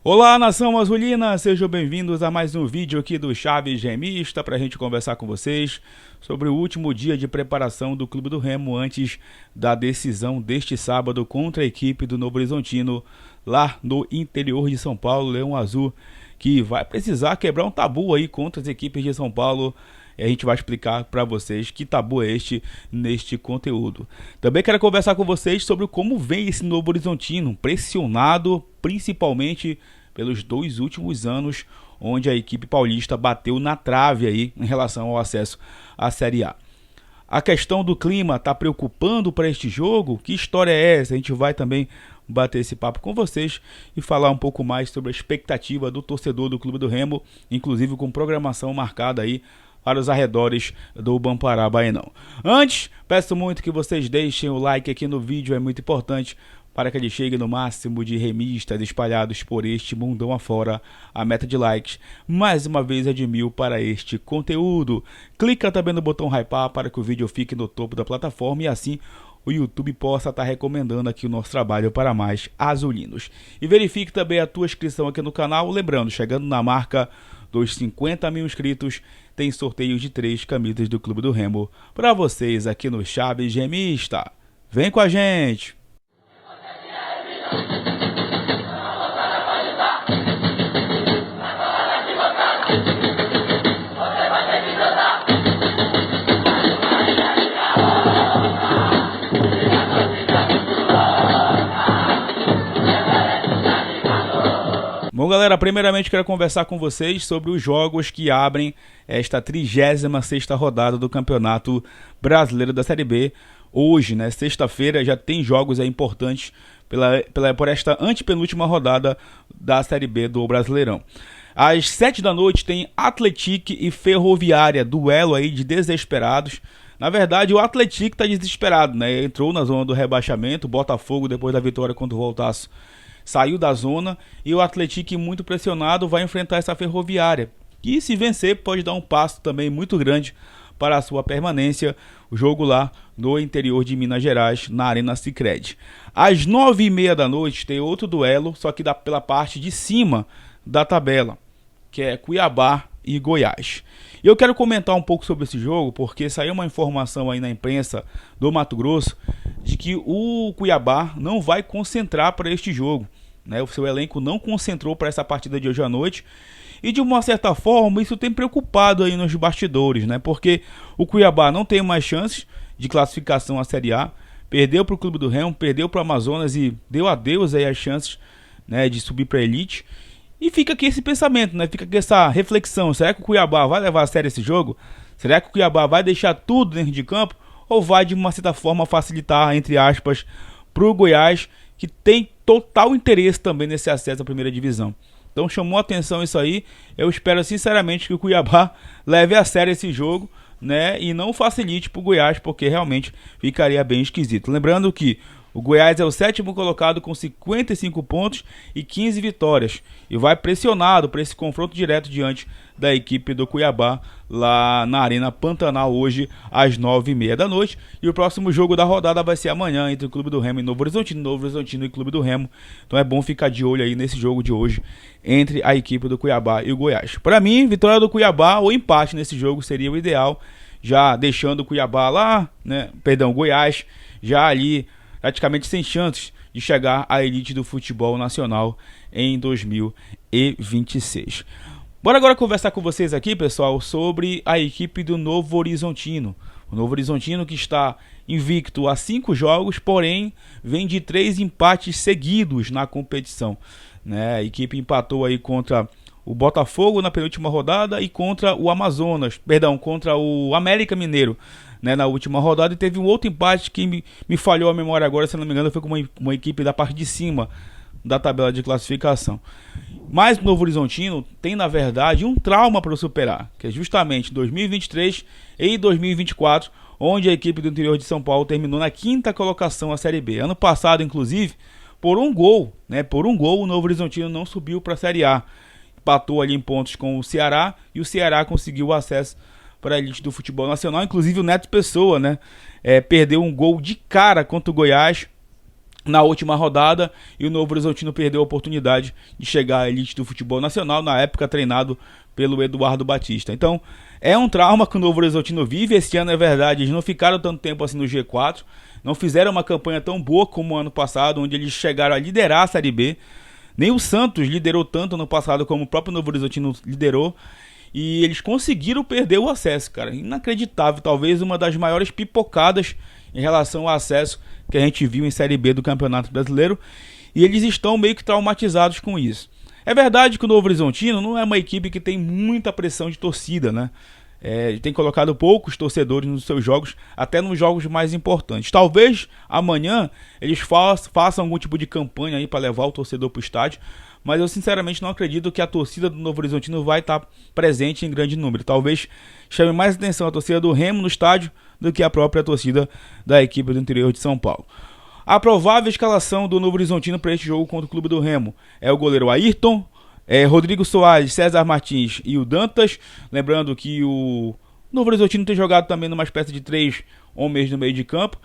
Olá, nação azulina, sejam bem-vindos a mais um vídeo aqui do Chaves Remista para a gente conversar com vocês sobre o último dia de preparação do Clube do Remo antes da decisão deste sábado contra a equipe do Novo Horizontino lá no interior de São Paulo, Leão Azul, que vai precisar quebrar um tabu aí contra as equipes de São Paulo. E a gente vai explicar para vocês que tabu é este neste conteúdo. Também quero conversar com vocês sobre como vem esse Novo Horizontino, pressionado principalmente pelos 2 últimos anos, onde a equipe paulista bateu na trave aí em relação ao acesso à Série A. A questão do clima está preocupando para este jogo? Que história é essa? A gente vai também bater esse papo com vocês e falar um pouco mais sobre a expectativa do torcedor do Clube do Remo, inclusive com programação marcada aí para os arredores do Bampará Baenão. Antes, peço muito que vocês deixem o like aqui no vídeo, é muito importante para que ele chegue no máximo de remistas espalhados por este mundão afora. A meta de likes, mais uma vez, é de 1000 para este conteúdo. Clica também no botão hypar para que o vídeo fique no topo da plataforma e assim o YouTube possa estar recomendando aqui o nosso trabalho para mais azulinos. E verifique também a tua inscrição aqui no canal. Lembrando, chegando na marca dos 50 mil inscritos, tem sorteio de 3 camisas do Clube do Remo para vocês aqui no Chaves Remista. Vem com a gente! Bom, galera, primeiramente quero conversar com vocês sobre os jogos que abrem esta 36ª rodada do Campeonato Brasileiro da Série B. Hoje, né, sexta-feira, já tem jogos importantes por esta antepenúltima rodada da Série B do Brasileirão. Às 7 da noite tem Atlético e Ferroviária, duelo aí de desesperados. Na verdade, o Atlético está desesperado, né? Entrou na zona do rebaixamento, o Botafogo, depois da vitória contra o Voltaço, saiu da zona, e o Atlético, muito pressionado, vai enfrentar essa Ferroviária, que, se vencer, pode dar um passo também muito grande para a sua permanência. O jogo lá no interior de Minas Gerais, na Arena Sicredi. Às 9h30 da noite tem outro duelo, só que pela parte de cima da tabela, que é Cuiabá e Goiás. E eu quero comentar um pouco sobre esse jogo, porque saiu uma informação aí na imprensa do Mato Grosso de que o Cuiabá não vai concentrar para este jogo, né? O seu elenco não concentrou para essa partida de hoje à noite. E de uma certa forma isso tem preocupado aí nos bastidores, né? Porque o Cuiabá não tem mais chances de classificação à Série A, perdeu para o Clube do Remo, perdeu para o Amazonas e deu adeus aí as chances, né, de subir para a elite. E fica aqui esse pensamento, né? Fica aqui essa reflexão: será que o Cuiabá vai levar a sério esse jogo? Será que o Cuiabá vai deixar tudo dentro de campo? Ou vai de uma certa forma facilitar, entre aspas, para o Goiás, que tem total interesse também nesse acesso à primeira divisão? Então chamou a atenção isso aí. Eu espero sinceramente que o Cuiabá leve a sério esse jogo, né, e não facilite para o Goiás, porque realmente ficaria bem esquisito. Lembrando que o Goiás é o 7º colocado com 55 pontos e 15 vitórias. E vai pressionado para esse confronto direto diante da equipe do Cuiabá lá na Arena Pantanal hoje às 9h30 da noite. E o próximo jogo da rodada vai ser amanhã entre o Clube do Remo e Novo Horizontino e Clube do Remo. Então é bom ficar de olho aí nesse jogo de hoje entre a equipe do Cuiabá e o Goiás. Para mim, vitória do Cuiabá ou empate nesse jogo seria o ideal, já deixando o Cuiabá lá, né? Perdão, o Goiás já ali praticamente sem chances de chegar à elite do futebol nacional em 2026. Bora agora conversar com vocês aqui, pessoal, sobre a equipe do Novo Horizontino. O Novo Horizontino, que está invicto a 5 jogos, porém vem de 3 empates seguidos na competição, né? A equipe empatou aí contra o Botafogo na penúltima rodada e contra o Amazonas, perdão, contra o América Mineiro, né, na última rodada, e teve um outro empate que me falhou a memória agora, se não me engano, foi com uma equipe da parte de cima da tabela de classificação. Mas o Novo Horizontino tem, na verdade, um trauma para superar, que é justamente 2023 e 2024, onde a equipe do interior de São Paulo terminou na 5ª colocação a Série B. Ano passado, inclusive, por um gol, o Novo Horizontino não subiu para a Série A. Empatou ali em pontos com o Ceará, e o Ceará conseguiu o acesso para a elite do futebol nacional. Inclusive o Neto Pessoa, né, perdeu um gol de cara contra o Goiás na última rodada, e o Novo Horizontino perdeu a oportunidade de chegar à elite do futebol nacional, na época treinado pelo Eduardo Batista. Então, é um trauma que o Novo Horizontino vive. Esse ano, é verdade, eles não ficaram tanto tempo assim no G4, não fizeram uma campanha tão boa como o ano passado, onde eles chegaram a liderar a Série B. Nem o Santos liderou tanto no passado como o próprio Novo Horizontino liderou. E eles conseguiram perder o acesso, cara. Inacreditável, talvez uma das maiores pipocadas em relação ao acesso que a gente viu em Série B do Campeonato Brasileiro. E eles estão meio que traumatizados com isso. É verdade que o Novo Horizontino não é uma equipe que tem muita pressão de torcida, né? Tem colocado poucos torcedores nos seus jogos, até nos jogos mais importantes. Talvez amanhã eles façam algum tipo de campanha aí para levar o torcedor para o estádio, mas eu sinceramente não acredito que a torcida do Novo Horizontino vai estar presente em grande número. Talvez chame mais atenção a torcida do Remo no estádio do que a própria torcida da equipe do interior de São Paulo. A provável escalação do Novo Horizontino para este jogo contra o Clube do Remo é o goleiro Ayrton, Rodrigo Soares, César Martins e o Dantas. Lembrando que o Novo Horizontino tem jogado também numa espécie de 3 homens no meio de campo.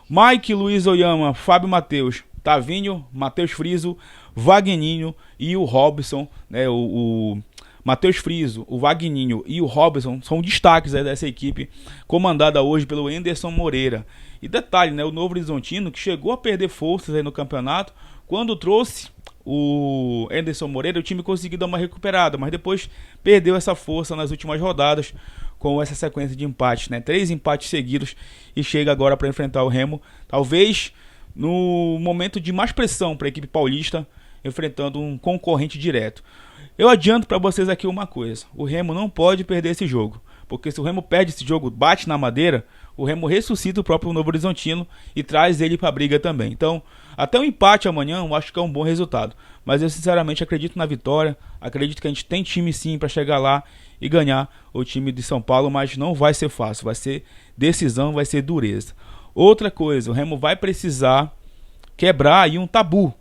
Mike, Luiz Oyama, Fábio Matheus, Tavinho, Matheus Friso, Wagninho e o Robson, né? O Matheus Friso, o Wagninho e o Robson são destaques dessa equipe, comandada hoje pelo Anderson Moreira. E detalhe, né? O Novo Horizontino, que chegou a perder forças aí no campeonato, quando trouxe o Anderson Moreira, o time conseguiu dar uma recuperada, mas depois perdeu essa força nas últimas rodadas com essa sequência de empates, né? 3 empates seguidos, e chega agora para enfrentar o Remo, talvez no momento de mais pressão para a equipe paulista, enfrentando um concorrente direto. Eu adianto para vocês aqui uma coisa: o Remo não pode perder esse jogo, porque se o Remo perde esse jogo, bate na madeira, o Remo ressuscita o próprio Novo Horizontino e traz ele para a briga também. Então, até o empate amanhã eu acho que é um bom resultado, mas eu sinceramente acredito na vitória, acredito que a gente tem time sim para chegar lá e ganhar o time de São Paulo, mas não vai ser fácil, vai ser decisão, vai ser dureza. Outra coisa, o Remo vai precisar quebrar aí um tabu.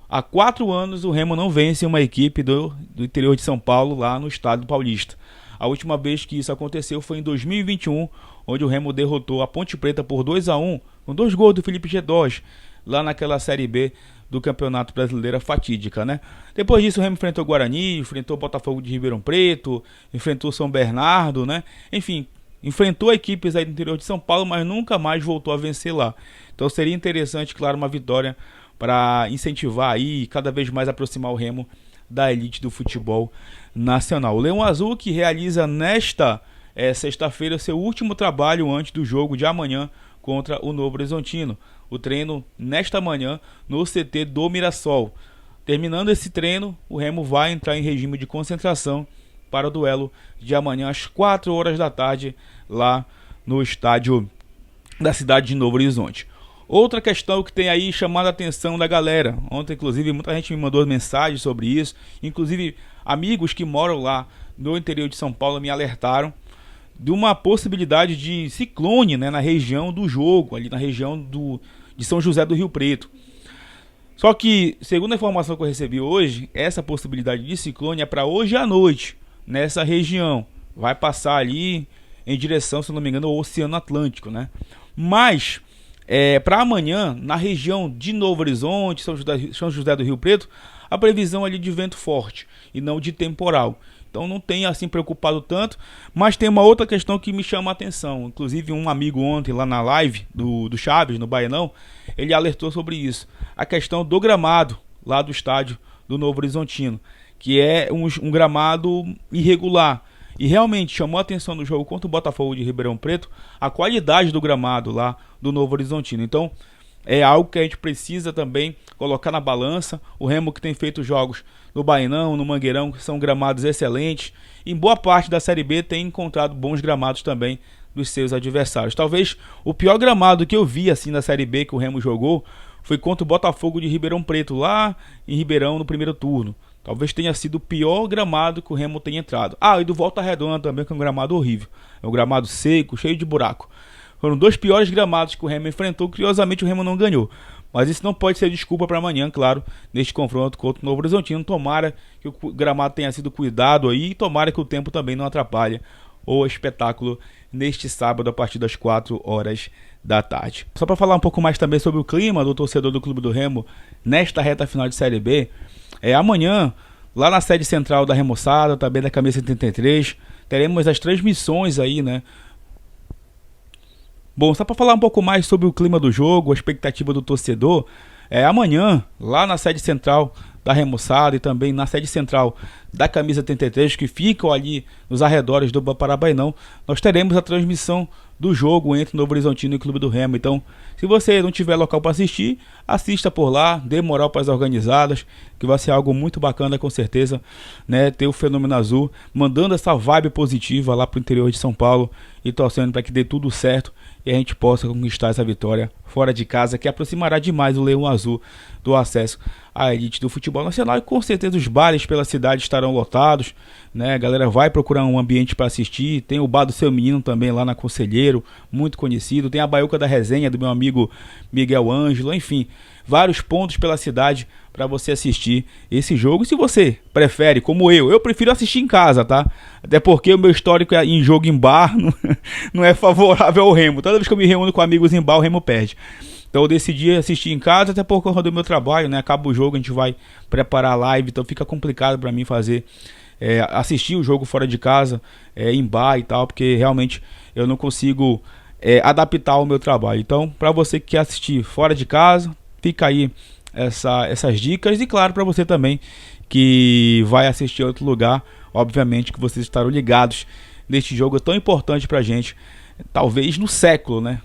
Há 4 anos o Remo não vence uma equipe do interior de São Paulo lá no Estádio Paulista. A última vez que isso aconteceu foi em 2021, onde o Remo derrotou a Ponte Preta por 2-1, com 2 gols do Felipe Gedós, lá naquela Série B do Campeonato Brasileiro fatídica, né? Depois disso o Remo enfrentou o Guarani, enfrentou o Botafogo de Ribeirão Preto, enfrentou o São Bernardo, né? Enfim, enfrentou equipes aí do interior de São Paulo, mas nunca mais voltou a vencer lá. Então seria interessante, claro, uma vitória para incentivar aí, cada vez mais aproximar o Remo da elite do futebol nacional. O Leão Azul, que realiza nesta sexta-feira seu último trabalho antes do jogo de amanhã contra o Novo Horizontino. O treino nesta manhã no CT do Mirassol. Terminando esse treino, o Remo vai entrar em regime de concentração para o duelo de amanhã às 4 horas da tarde lá no estádio da cidade de Novo Horizonte. Outra questão que tem aí chamado a atenção da galera, ontem inclusive muita gente me mandou mensagens sobre isso, inclusive amigos que moram lá no interior de São Paulo me alertaram de uma possibilidade de ciclone, né, na região do jogo, ali na região de São José do Rio Preto. Só que, segundo a informação que eu recebi hoje, essa possibilidade de ciclone é para hoje à noite, nessa região. Vai passar ali em direção, se não me engano, ao Oceano Atlântico, né? Mas, para amanhã, na região de Novo Horizonte, São José do Rio Preto, a previsão ali de vento forte e não de temporal. Então não tem assim preocupado tanto, mas tem uma outra questão que me chama a atenção. Inclusive um amigo ontem lá na live do Chaves, no Baianão, ele alertou sobre isso. A questão do gramado lá do estádio do Novo Horizontino, que é um gramado irregular. E realmente chamou a atenção no jogo contra o Botafogo de Ribeirão Preto a qualidade do gramado lá do Novo Horizontino. Então é algo que a gente precisa também colocar na balança. O Remo, que tem feito jogos no Bainão, no Mangueirão, que são gramados excelentes, em boa parte da Série B tem encontrado bons gramados também dos seus adversários. Talvez o pior gramado que eu vi assim na Série B que o Remo jogou foi contra o Botafogo de Ribeirão Preto, lá em Ribeirão, no primeiro turno. Talvez tenha sido o pior gramado que o Remo tenha entrado. E do Volta Redonda também, que é um gramado horrível. É um gramado seco, cheio de buraco. Foram 2 piores gramados que o Remo enfrentou. Curiosamente o Remo não ganhou. Mas isso não pode ser desculpa para amanhã, claro, neste confronto contra o Novo Horizontino. Tomara que o gramado tenha sido cuidado aí e tomara que o tempo também não atrapalhe o espetáculo neste sábado a partir das 4 horas da tarde. Só para falar um pouco mais também sobre o clima do torcedor do Clube do Remo nesta reta final de Série B, amanhã, lá na sede central da Remoçada, também da Camisa 73, teremos as transmissões aí, né? Bom, só para falar um pouco mais sobre o clima do jogo, a expectativa do torcedor, amanhã, lá na sede central da Remoçada e também na sede central da Camisa 33, que ficam ali nos arredores do Parabainão, nós teremos a transmissão do jogo entre Novo Horizontino e Clube do Remo. Então, se você não tiver local para assistir, assista por lá, dê moral para as organizadas, que vai ser algo muito bacana com certeza, né? Ter o Fenômeno Azul mandando essa vibe positiva lá para o interior de São Paulo e torcendo para que dê tudo certo e a gente possa conquistar essa vitória fora de casa, que aproximará demais o Leão Azul do acesso à elite do futebol nacional. E com certeza os bares pela cidade estarão lotados, né? A galera vai procurar um ambiente para assistir. Tem o Bar do Seu Menino também lá na Conselheiro, muito conhecido. Tem a Baiuca da Resenha do meu amigo Miguel Ângelo. Enfim, vários pontos pela cidade para você assistir esse jogo. E se você prefere, como eu prefiro assistir em casa, tá? Até porque o meu histórico em jogo em bar não é favorável ao Remo. Toda vez que eu me reúno com amigos em bar, o Remo perde. Então eu decidi assistir em casa, até por conta do meu trabalho, né? Acaba o jogo, a gente vai preparar a live, então fica complicado para mim fazer, assistir o jogo fora de casa, em bar e tal, porque realmente eu não consigo adaptar o meu trabalho. Então, para você que quer assistir fora de casa, fica aí essas dicas. E claro, para você também que vai assistir em outro lugar, obviamente que vocês estarão ligados neste jogo tão importante pra gente, talvez no século, né?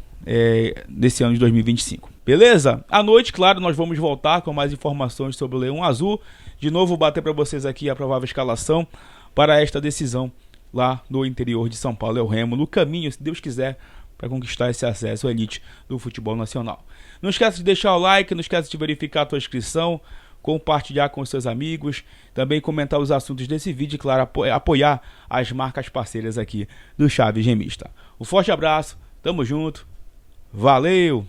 Desse ano de 2025. Beleza? À noite, claro, nós vamos voltar com mais informações sobre o Leão Azul. De novo, bater para vocês aqui a provável escalação para esta decisão lá no interior de São Paulo. É o Remo no caminho, se Deus quiser, para conquistar esse acesso à elite do futebol nacional. Não esquece de deixar o like, não esquece de verificar a tua inscrição, compartilhar com os seus amigos, também comentar os assuntos desse vídeo e, claro, apoiar as marcas parceiras aqui do Chaves Remista. Um forte abraço, tamo junto, valeu!